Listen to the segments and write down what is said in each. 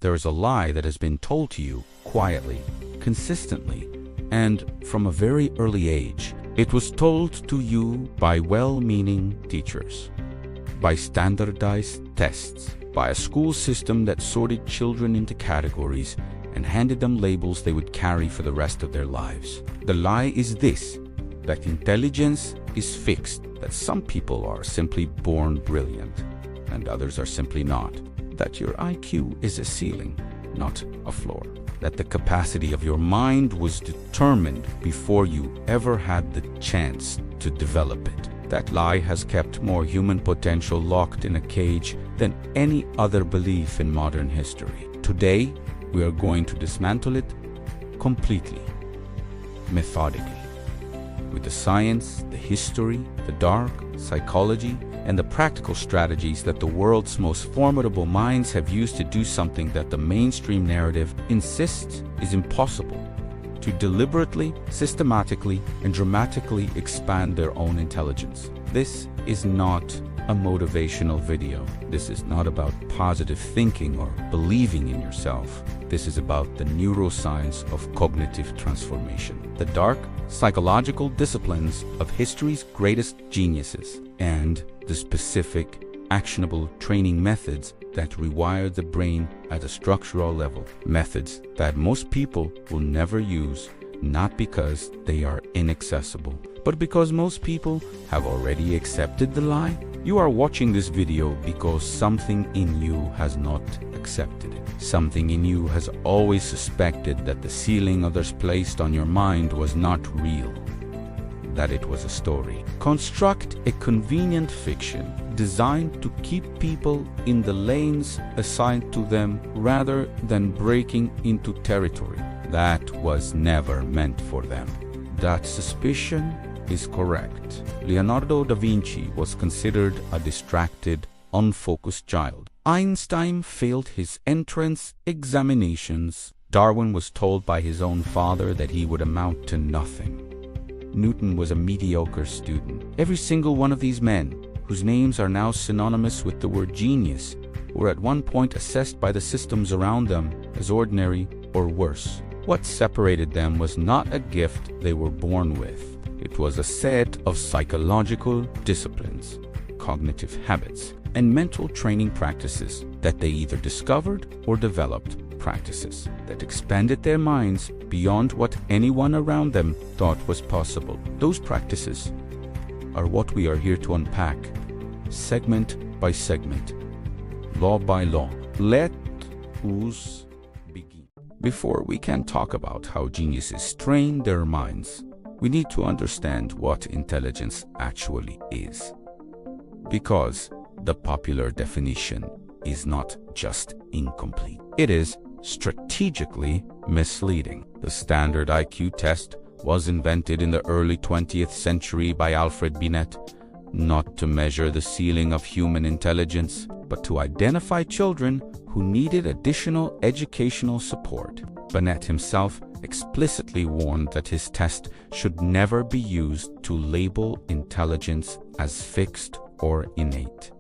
There is a lie that has been told to you quietly, consistently, and from a very early age. It was told to you by well-meaning teachers, by standardized tests, by a school system that sorted children into categories and handed them labels they would carry for the rest of their lives. The lie is this: that intelligence is fixed, that some people are simply born brilliant and others are simply not, that your IQ is a ceiling, not a floor, that the capacity of your mind was determined before you ever had the chance to develop it. That lie has kept more human potential locked in a cage than any other belief in modern history. Today, we are going to dismantle it completely, methodically, with the science, the history, the dark, psychology, and the practical strategies that the world's most formidable minds have used to do something that the mainstream narrative insists is impossible: to deliberately, systematically, and dramatically expand their own intelligence. This is not a motivational video. This is not about positive thinking or believing in yourself. This is about the neuroscience of cognitive transformation, the dark, psychological disciplines of history's greatest geniuses, and the specific, actionable training methods that rewire the brain at a structural level. Methods that most people will never use, not because they are inaccessible, but because most people have already accepted the lie. You are watching this video because something in you has not accepted it. Something in you has always suspected that the ceiling others placed on your mind was not real, that it was a story. Construct a convenient fiction designed to keep people in the lanes assigned to them rather than breaking into territory that was never meant for them. That suspicion is correct. Leonardo da Vinci was considered a distracted, unfocused child. Einstein failed his entrance examinations. Darwin was told by his own father that he would amount to nothing. Newton was a mediocre student. Every single one of these men, whose names are now synonymous with the word genius, were at one point assessed by the systems around them as ordinary or worse. What separated them was not a gift they were born with. It was a set of psychological disciplines, cognitive habits, and mental training practices that they either discovered or developed. Practices that expanded their minds beyond what anyone around them thought was possible. Those practices are what we are here to unpack, segment by segment, law by law. Let us begin. Before we can talk about how geniuses train their minds, we need to understand what intelligence actually is. Because the popular definition is not just incomplete, it is strategically misleading. The standard IQ test was invented in the early 20th century by Alfred Binet, not to measure the ceiling of human intelligence, but to identify children who needed additional educational support. Binet himself explicitly warned that his test should never be used to label intelligence as fixed or innate.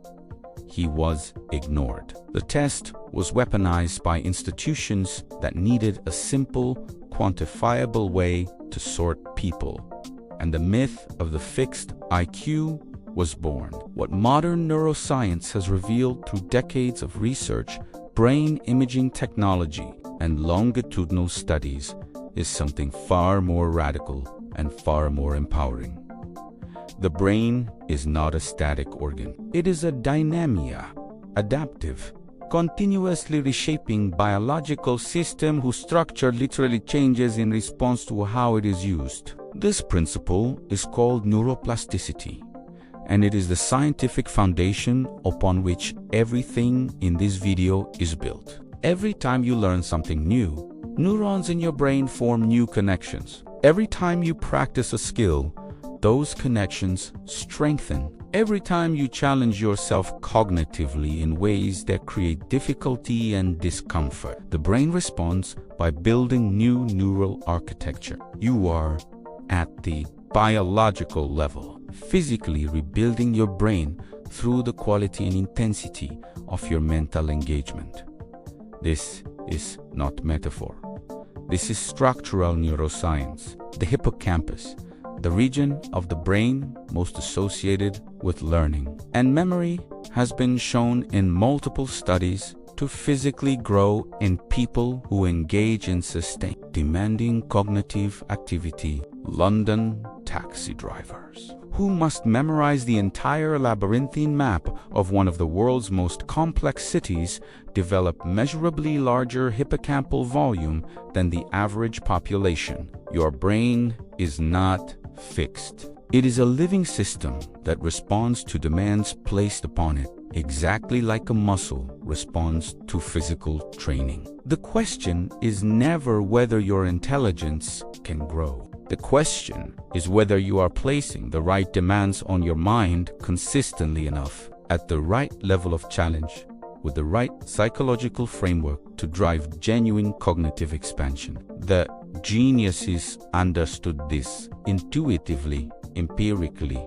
He was ignored. The test was weaponized by institutions that needed a simple, quantifiable way to sort people, and the myth of the fixed IQ was born. What modern neuroscience has revealed through decades of research, brain imaging technology, and longitudinal studies is something far more radical and far more empowering. The brain is not a static organ. It is a dynamia, adaptive, continuously reshaping biological system whose structure literally changes in response to how it is used. This principle is called neuroplasticity, and it is the scientific foundation upon which everything in this video is built. Every time you learn something new, neurons in your brain form new connections. Every time you practice a skill, those connections strengthen. Every time you challenge yourself cognitively in ways that create difficulty and discomfort, the brain responds by building new neural architecture. You are at the biological level, physically rebuilding your brain through the quality and intensity of your mental engagement. This is not metaphor. This is structural neuroscience. The hippocampus, the region of the brain most associated with learning and memory, has been shown in multiple studies to physically grow in people who engage in sustained, demanding cognitive activity. London taxi drivers, who must memorize the entire labyrinthine map of one of the world's most complex cities, develop measurably larger hippocampal volume than the average population. Your brain is not fixed. It is a living system that responds to demands placed upon it, exactly like a muscle responds to physical training. The question is never whether your intelligence can grow. The question is whether you are placing the right demands on your mind consistently enough, at the right level of challenge, with the right psychological framework to drive genuine cognitive expansion. The geniuses understood this intuitively, empirically,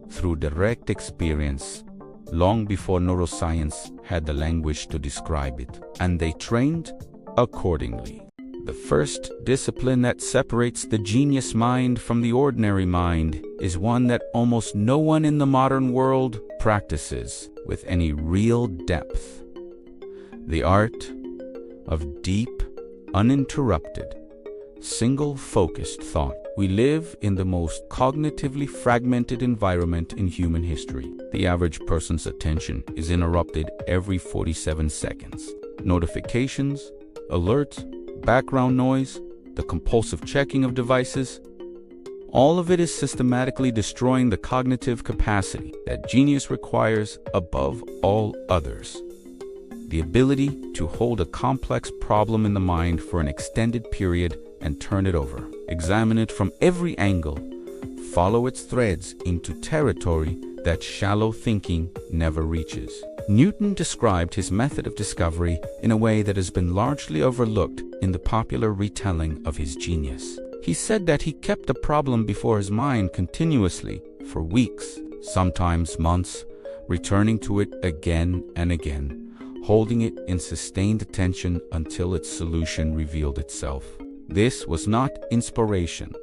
through direct experience, long before neuroscience had the language to describe it, and they trained accordingly. The first discipline that separates the genius mind from the ordinary mind is one that almost no one in the modern world practices with any real depth: the art of deep, uninterrupted, single-focused thought. We live in the most cognitively fragmented environment in human history. The average person's attention is interrupted every 47 seconds. Notifications, alerts, background noise, the compulsive checking of devices, all of it is systematically destroying the cognitive capacity that genius requires above all others: the ability to hold a complex problem in the mind for an extended period and turn it over, examine it from every angle, follow its threads into territory that shallow thinking never reaches. Newton described his method of discovery in a way that has been largely overlooked in the popular retelling of his genius. He said that he kept a problem before his mind continuously for weeks, sometimes months, returning to it again and again, holding it in sustained attention until its solution revealed itself. This was not inspiration.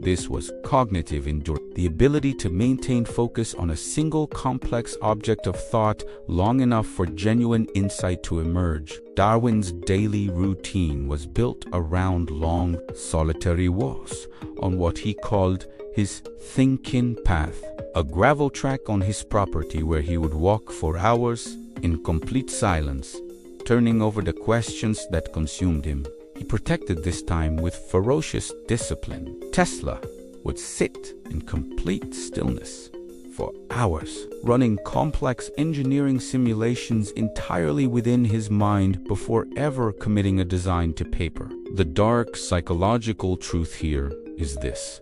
This was cognitive endurance, the ability to maintain focus on a single complex object of thought long enough for genuine insight to emerge. Darwin's daily routine was built around long, solitary walks on what he called his thinking path, a gravel track on his property where he would walk for hours in complete silence, turning over the questions that consumed him. He protected this time with ferocious discipline. Tesla would sit in complete stillness for hours, running complex engineering simulations entirely within his mind before ever committing a design to paper. The dark psychological truth here is this: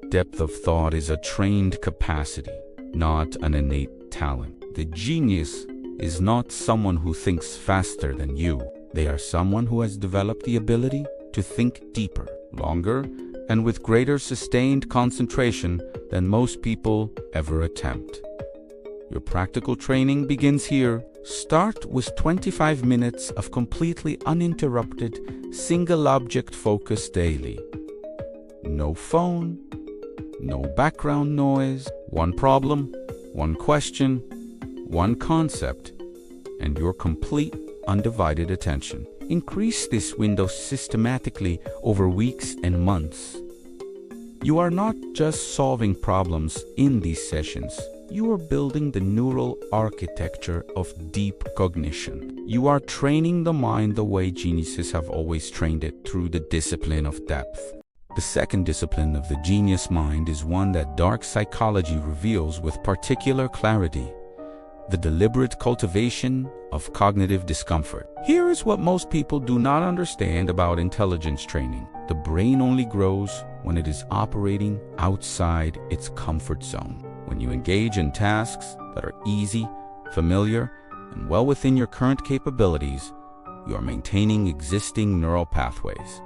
depth of thought is a trained capacity, not an innate talent. The genius is not someone who thinks faster than you. They are someone who has developed the ability to think deeper, longer, and with greater sustained concentration than most people ever attempt. Your practical training begins here. Start with 25 minutes of completely uninterrupted, single-object focus daily. No phone, no background noise, one problem, one question, one concept, and your complete undivided attention. Increase this window systematically over weeks and months. You are not just solving problems in these sessions. You are building the neural architecture of deep cognition. You are training the mind the way geniuses have always trained it, through the discipline of depth. The second discipline of the genius mind is one that dark psychology reveals with particular clarity: the deliberate cultivation of cognitive discomfort. Here is what most people do not understand about intelligence training. The brain only grows when it is operating outside its comfort zone. When you engage in tasks that are easy, familiar, and well within your current capabilities, you are maintaining existing neural pathways.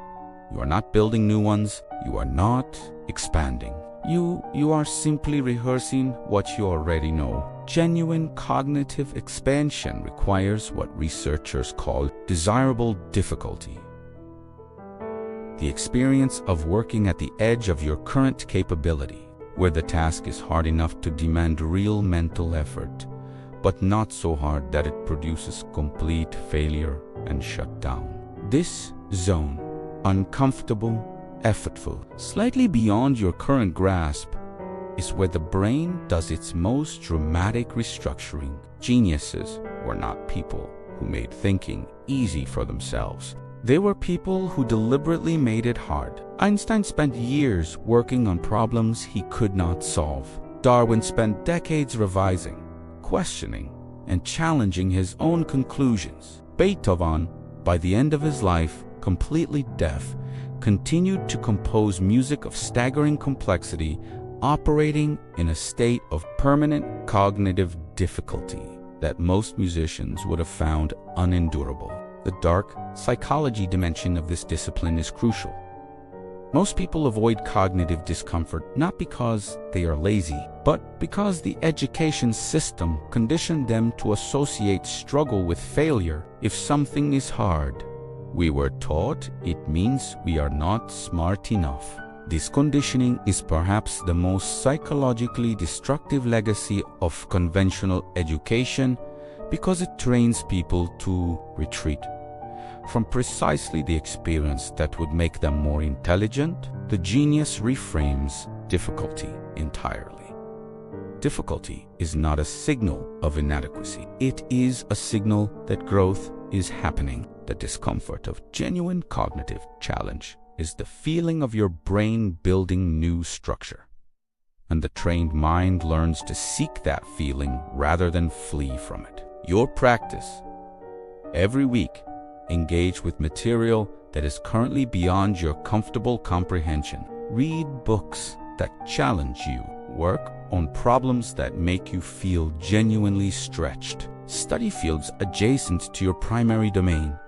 You are not building new ones. You are not expanding. You are simply rehearsing what you already know. genuine cognitive expansion requires what researchers call desirable difficulty. The experience of working at the edge of your current capability, where the task is hard enough to demand real mental effort, but not so hard that it produces complete failure and shutdown. This zone, uncomfortable, effortful, slightly beyond your current grasp, is where the brain does its most dramatic restructuring. Geniuses were not people who made thinking easy for themselves. They were people who deliberately made it hard. Einstein spent years working on problems he could not solve. Darwin spent decades revising, questioning, and challenging his own conclusions. Beethoven, by the end of his life, completely deaf, continued to compose music of staggering complexity, operating in a state of permanent cognitive difficulty that most musicians would have found unendurable. The dark psychology dimension of this discipline is crucial. Most people avoid cognitive discomfort not because they are lazy, but because the education system conditioned them to associate struggle with failure. If something is hard, we were taught it means we are not smart enough. This conditioning is perhaps the most psychologically destructive legacy of conventional education because it trains people to retreat from precisely the experience that would make them more intelligent. The genius reframes difficulty entirely. Difficulty is not a signal of inadequacy. It is a signal that growth is happening. The discomfort of genuine cognitive challenge is the feeling of your brain building new structure. And the trained mind learns to seek that feeling rather than flee from it. Your practice, every week, engage with material that is currently beyond your comfortable comprehension. Read books that challenge you. Work on problems that make you feel genuinely stretched. Study fields adjacent to your primary domain.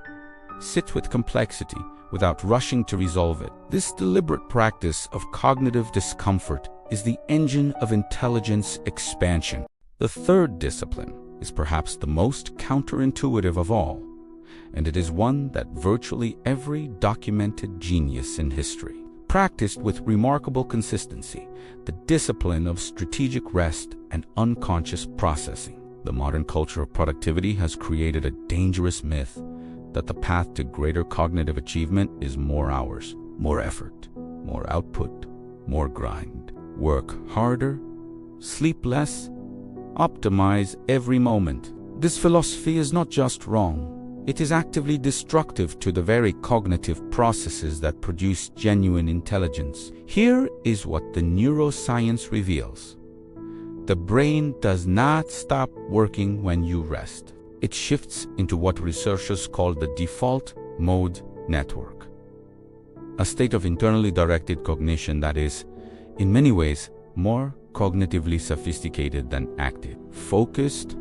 Sit with complexity without rushing to resolve it. This deliberate practice of cognitive discomfort is the engine of intelligence expansion. The third discipline is perhaps the most counterintuitive of all, and it is one that virtually every documented genius in history practiced with remarkable consistency: the discipline of strategic rest and unconscious processing. The modern culture of productivity has created a dangerous myth that the path to greater cognitive achievement is more hours, more effort, more output, more grind. Work harder, sleep less, optimize every moment. This philosophy is not just wrong. It is actively destructive to the very cognitive processes that produce genuine intelligence. Here is what the neuroscience reveals. The brain does not stop working when you rest. It shifts into what researchers call the default mode network, a state of internally directed cognition that is, in many ways, more cognitively sophisticated than active, focused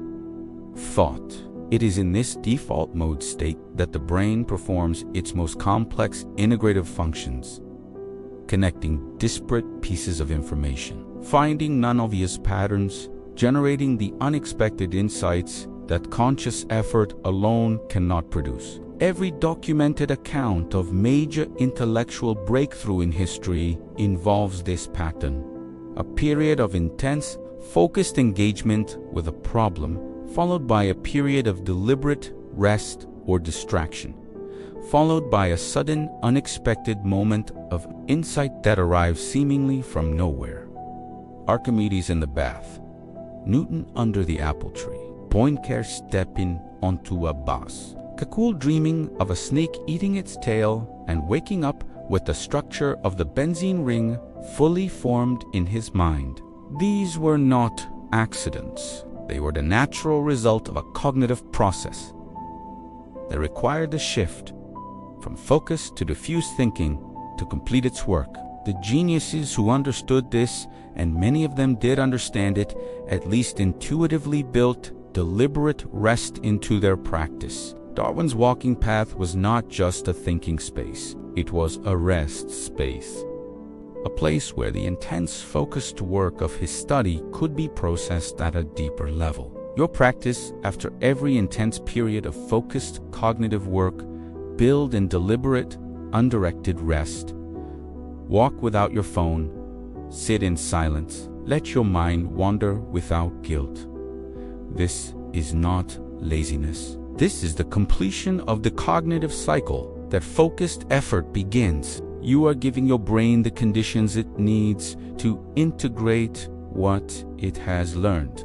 thought. It is in this default mode state that the brain performs its most complex integrative functions, connecting disparate pieces of information, finding non-obvious patterns, generating the unexpected insights that conscious effort alone cannot produce. Every documented account of major intellectual breakthrough in history involves this pattern: a period of intense, focused engagement with a problem, followed by a period of deliberate rest or distraction, followed by a sudden, unexpected moment of insight that arrives seemingly from nowhere. Archimedes in the bath, Newton under the apple tree, Poincare stepping onto a bus, Kakul dreaming of a snake eating its tail and waking up with the structure of the benzene ring fully formed in his mind. These were not accidents. They were the natural result of a cognitive process that required a shift from focus to diffuse thinking to complete its work. The geniuses who understood this, and many of them did understand it, at least intuitively built deliberate rest into their practice. Darwin's walking path was not just a thinking space. It was a rest space. a place where the intense, focused work of his study could be processed at a deeper level. Your practice, after every intense period of focused cognitive work, build in deliberate, undirected rest. Walk without your phone, sit in silence, let your mind wander without guilt. This is not laziness. This is the completion of the cognitive cycle that focused effort begins. You are giving your brain the conditions it needs to integrate what it has learned.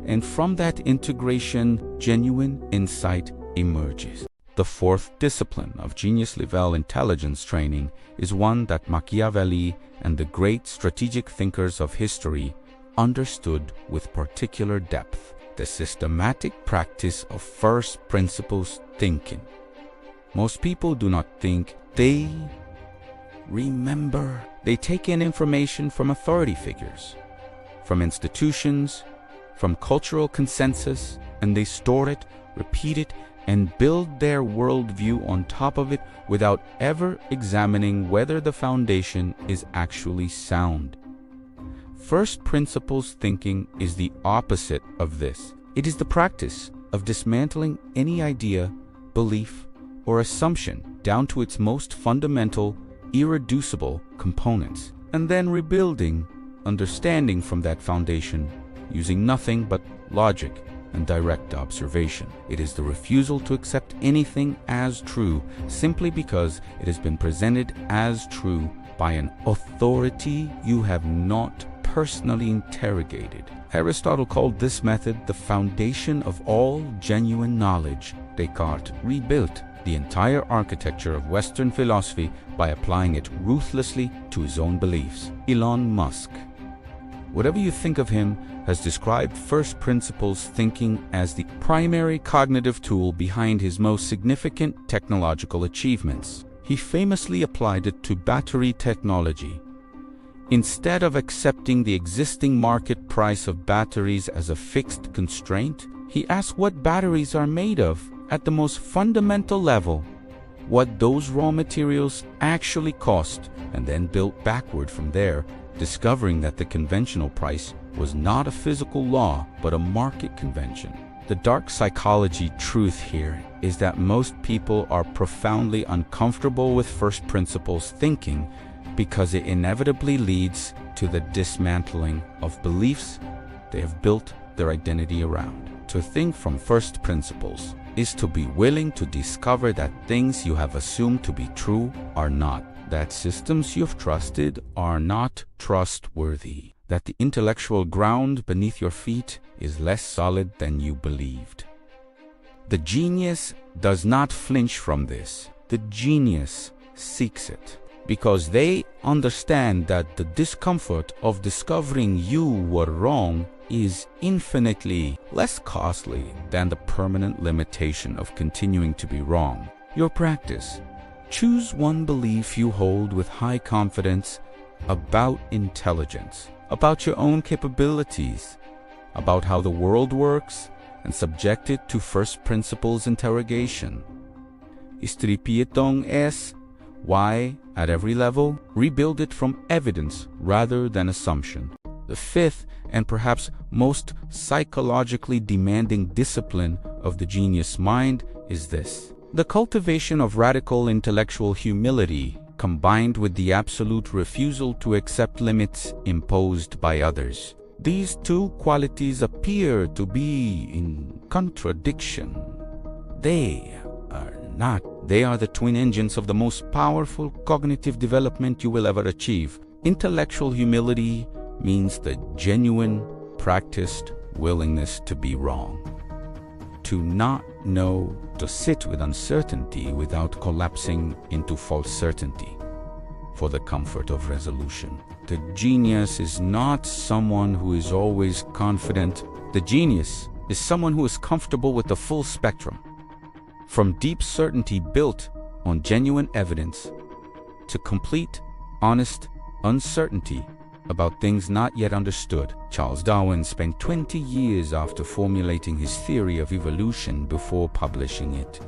And from that integration, genuine insight emerges. The fourth discipline of genius level intelligence training is one that Machiavelli and the great strategic thinkers of history understood with particular depth: the systematic practice of first principles thinking. Most people do not think, they remember. They take in information from authority figures, from institutions, from cultural consensus, and they store it, repeat it, and build their worldview on top of it without ever examining whether the foundation is actually sound. First principles thinking is the opposite of this. It is the practice of dismantling any idea, belief, or assumption down to its most fundamental, irreducible components, and then rebuilding understanding from that foundation using nothing but logic and direct observation. It is the refusal to accept anything as true simply because it has been presented as true by an authority you have not personally interrogated. Aristotle called this method the foundation of all genuine knowledge. Descartes rebuilt the entire architecture of Western philosophy by applying it ruthlessly to his own beliefs. Elon Musk, whatever you think of him, has described first principles thinking as the primary cognitive tool behind his most significant technological achievements. He famously applied it to battery technology. Instead of accepting the existing market price of batteries as a fixed constraint, he asked what batteries are made of at the most fundamental level, what those raw materials actually cost, and then built backward from there, discovering that the conventional price was not a physical law, but a market convention. The dark psychology truth here is that most people are profoundly uncomfortable with first principles thinking because it inevitably leads to the dismantling of beliefs they have built their identity around. To think from first principles is to be willing to discover that things you have assumed to be true are not, that systems you've trusted are not trustworthy, that the intellectual ground beneath your feet is less solid than you believed. The genius does not flinch from this. The genius seeks it, because they understand that the discomfort of discovering you were wrong is infinitely less costly than the permanent limitation of continuing to be wrong. Your practice. Choose one belief you hold with high confidence about intelligence, about your own capabilities, about how the world works, and subject it to first principles interrogation. Istripietong es, why, at every level, rebuild it from evidence rather than assumption. The fifth and perhaps most psychologically demanding discipline of the genius mind is this: the cultivation of radical intellectual humility combined with the absolute refusal to accept limits imposed by others. These two qualities appear to be in contradiction. They are not. They are the twin engines of the most powerful cognitive development you will ever achieve. Intellectual humility means the genuine, practiced willingness to be wrong, to not know, to sit with uncertainty without collapsing into false certainty, for the comfort of resolution. The genius is not someone who is always confident. The genius is someone who is comfortable with the full spectrum, from deep certainty built on genuine evidence to complete, honest uncertainty about things not yet understood. Charles Darwin spent 20 years after formulating his theory of evolution before publishing it,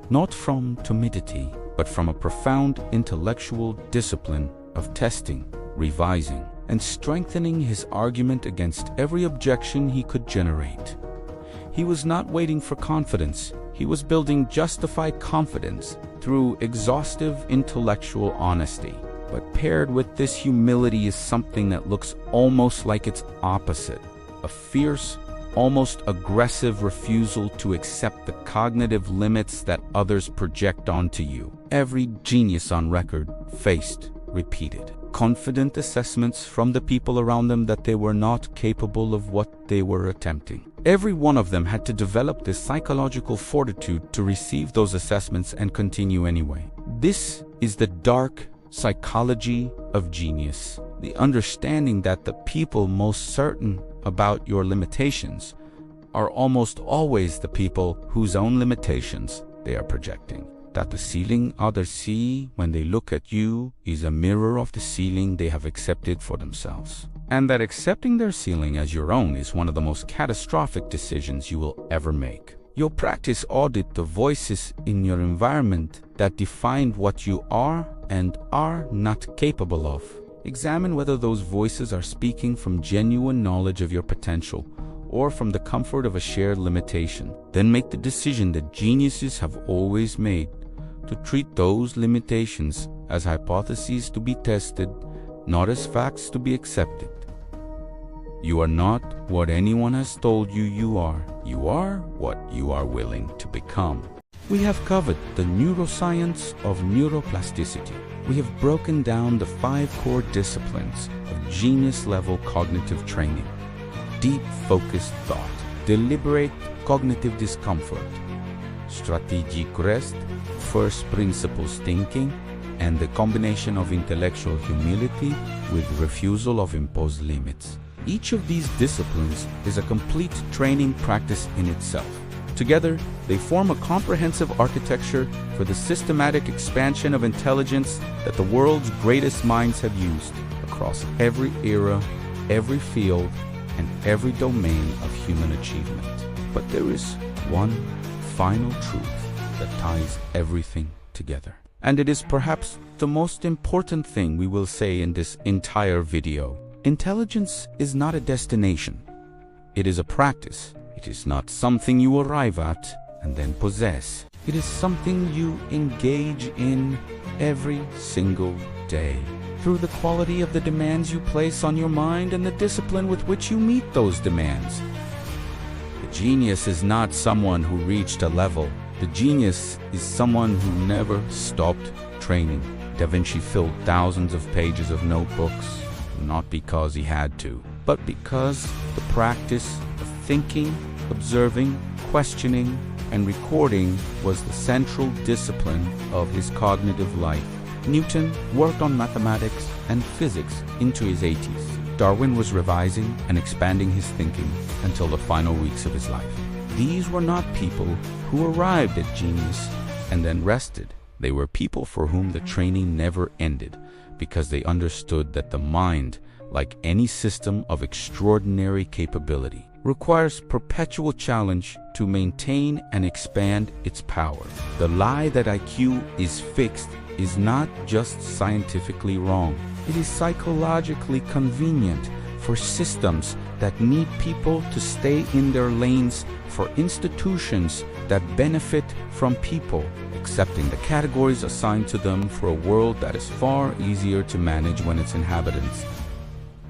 not from timidity, but from a profound intellectual discipline of testing, revising, and strengthening his argument against every objection he could generate. He was not waiting for confidence. He was building justified confidence through exhaustive intellectual honesty. But paired with this humility is something that looks almost like its opposite, a fierce, almost aggressive refusal to accept the cognitive limits that others project onto you. Every genius on record faced repeated, confident assessments from the people around them that they were not capable of what they were attempting. Every one of them had to develop this psychological fortitude to receive those assessments and continue anyway. This is the dark psychology of genius, the understanding that the people most certain about your limitations are almost always the people whose own limitations they are projecting. That the ceiling others see when they look at you is a mirror of the ceiling they have accepted for themselves. And that accepting their ceiling as your own is one of the most catastrophic decisions you will ever make. You'll practice audit the voices in your environment that define what you are and are not capable of. Examine whether those voices are speaking from genuine knowledge of your potential or from the comfort of a shared limitation. Then make the decision that geniuses have always made, to treat those limitations as hypotheses to be tested, not as facts to be accepted. You are not what anyone has told you you are. You are what you are willing to become. We have covered the neuroscience of neuroplasticity. We have broken down the 5 core disciplines of genius-level cognitive training: deep focused thought, deliberate cognitive discomfort, strategic rest, first principles thinking, and the combination of intellectual humility with refusal of imposed limits. Each of these disciplines is a complete training practice in itself. Together, they form a comprehensive architecture for the systematic expansion of intelligence that the world's greatest minds have used across every era, every field, and every domain of human achievement. But there is one final truth that ties everything together. And it is perhaps the most important thing we will say in this entire video. Intelligence is not a destination. It is a practice. It is not something you arrive at and then possess. It is something you engage in every single day, through the quality of the demands you place on your mind and the discipline with which you meet those demands. The genius is not someone who reached a level. The genius is someone who never stopped training. Da Vinci filled thousands of pages of notebooks, not because he had to, but because the practice of thinking, observing, questioning, and recording was the central discipline of his cognitive life. Newton worked on mathematics and physics into his 80s. Darwin was revising and expanding his thinking until the final weeks of his life. These were not people who arrived at genius and then rested. They were people for whom the training never ended, because they understood that the mind, like any system of extraordinary capability, requires perpetual challenge to maintain and expand its power. The lie that IQ is fixed is not just scientifically wrong. It is psychologically convenient for systems that need people to stay in their lanes, for institutions that benefit from people accepting the categories assigned to them, for a world that is far easier to manage when its inhabitants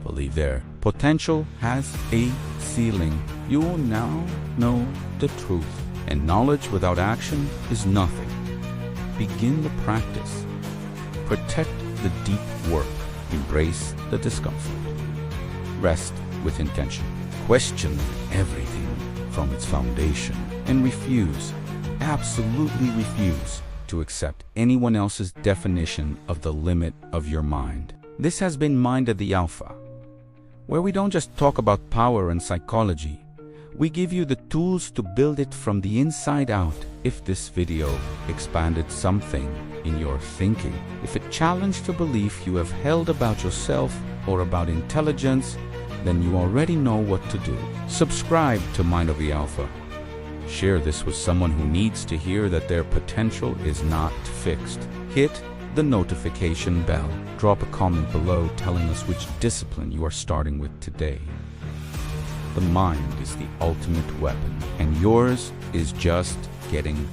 believe their potential has a ceiling. You will now know the truth, and knowledge without action is nothing. Begin the practice. Protect the deep work. Embrace the discomfort. Rest with intention. Question everything from its foundation, and refuse, absolutely refuse, to accept anyone else's definition of the limit of your mind. This has been Mind at the Alpha, where we don't just talk about power and psychology. We give you the tools to build it from the inside out. If this video expanded something in your thinking, if it challenged a belief you have held about yourself or about intelligence, then you already know what to do. Subscribe to Mind of the Alpha. Share this with someone who needs to hear that their potential is not fixed. Hit the notification bell. Drop a comment below telling us which discipline you are starting with today. The mind is the ultimate weapon, and yours is just getting